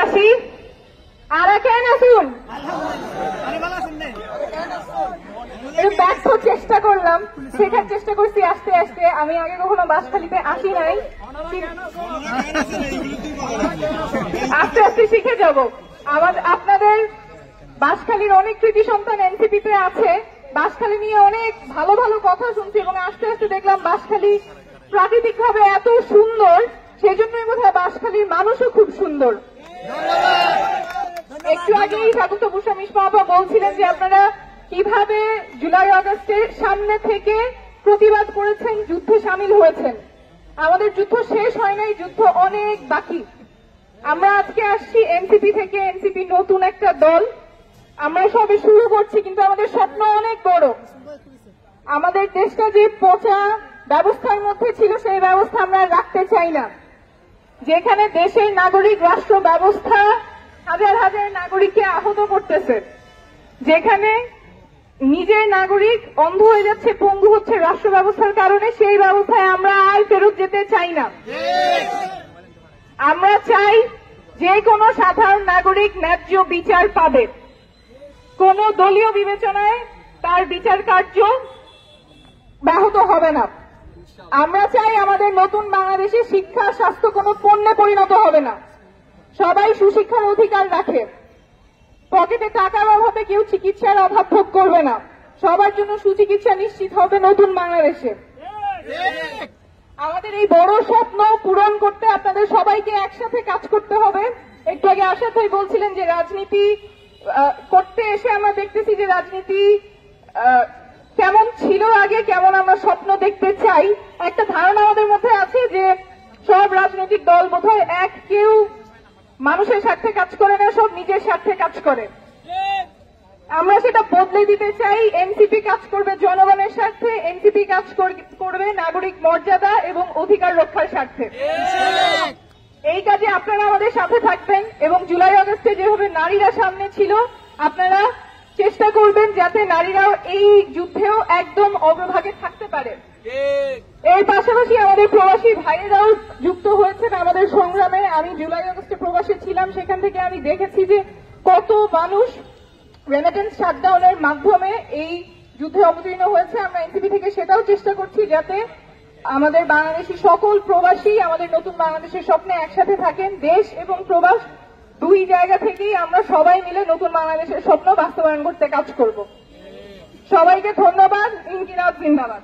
আসি আর কেন আসুন ব্যর্থ চেষ্টা করলাম, শেখার চেষ্টা করছি আস্তে আস্তে। আমি আগে কখনো বাঁশখালীতে আসি নাই, আস্তে আস্তে শিখে যাব। আপনাদের বাঁশখালীর অনেক কৃতি সন্তান এনসিপিতে আছে, বাঁশখালী নিয়ে অনেক ভালো ভালো কথা শুনছি এবং আস্তে আস্তে দেখলাম বাঁশখালী প্রাকৃতিক ভাবে এত সুন্দর, সেজন্যই বোধহয় বাঁশখালীর মানুষও খুব সুন্দর। একটু আগেই স্বাগত গোস্বামী আপা বলছিলেন যে আপনারা কিভাবে জুলাই আগস্টের সামনে থেকে প্রতিবাদ করেছেন, যুদ্ধে সামিল হয়েছেন। আমাদের যুদ্ধ শেষ হয় নাই, যুদ্ধ অনেক বাকি। আমরা আজকে আসছি এনসিপি থেকে, এনসিপি নতুন একটা দল, আমরা সবে শুরু করছি, কিন্তু আমাদের স্বপ্ন অনেক বড়। আমাদের দেশটা যে পচা ব্যবস্থার মধ্যে ছিল সেই ব্যবস্থা আমরা রাখতে চাই না, যেখানে দেশের নাগরিক রাষ্ট্র ব্যবস্থা হাজার হাজার নাগরিককে আহত করতেছে, যেখানে নিজের নাগরিক অন্ধ হয়ে যাচ্ছে, পঙ্গু হচ্ছে রাষ্ট্র ব্যবস্থার কারণে, সেই ব্যবস্থায় আমরা আর ফেরত যেতে চাই না। আমরা চাই যে কোনো সাধারণ নাগরিক ন্যায্য বিচার পাবে, কোন দলীয় বিবেচনায় তার বিচার কার্য ব্যাহত হবে না। আমরা চাই আমাদের নতুন বাংলাদেশে শিক্ষা স্বাস্থ্য কোনো পণ্যে পরিণত হবে না, সবাই সুশিক্ষার অধিকার রাখে, পকেটে টাকার অভাবে কেউ চিকিৎসার অভাব ভোগ করবে না, সবার জন্য সুচিকিৎসা নিশ্চিত হবে নতুন বাংলাদেশে। আমাদের এই বড় স্বপ্ন পূরণ করতে আপনাদের সবাইকে একসাথে কাজ করতে হবে। একটু আগে আশাদ ভাই বলছিলেন যে রাজনীতি করতে এসে আমরা দেখতেছি যে রাজনীতি কেমন ছিল আগে, কেমন আমরা স্বপ্ন দেখতে চাই। একটা ধারণা আমাদের মধ্যে আছে যে সব রাজনৈতিক দল বোধহয় এক, কেউ মানুষের স্বার্থে কাজ করে না, সব নিজের স্বার্থে কাজ করে। আমরা সেটা বদলে দিতে চাই। এনসিপি কাজ করবে জনগণের স্বার্থে, এনসিপি কাজ করবে নাগরিক মর্যাদা এবং অধিকার রক্ষার স্বার্থে। এই কাজে আপনারা আমাদের সাথে থাকবেন এবং জুলাই আগস্টে যেভাবে নারীরা সামনে ছিল, আপনারা চেষ্টা করবেন যাতে নারীরাও এই যুদ্ধেও একদম অগ্রভাগে থাকতে পারে। এর পাশাপাশি আমাদের প্রবাসী ভাইয়েরাও যুক্ত হয়েছেন আমাদের সংগ্রামে। আমি জুলাই আগস্টে প্রবাসী ছিলাম, সেখান থেকে আমি দেখেছি যে কত মানুষ রেমিটেন্স শাটডাউনের মাধ্যমে এই যুদ্ধে অবতীর্ণ হয়েছে। আমরা এনসিপি থেকে সেটাও চেষ্টা করছি যাতে আমাদের বাংলাদেশি সকল প্রবাসী আমাদের নতুন বাংলাদেশের স্বপ্নে একসাথে থাকেন। দেশ এবং প্রবাস দুই জায়গা থেকেই আমরা সবাই মিলে নতুন বাংলাদেশের স্বপ্ন বাস্তবায়ন করতে কাজ করব। সবাইকে ধন্যবাদ। ইনকিলাব জিন্দাবাদ।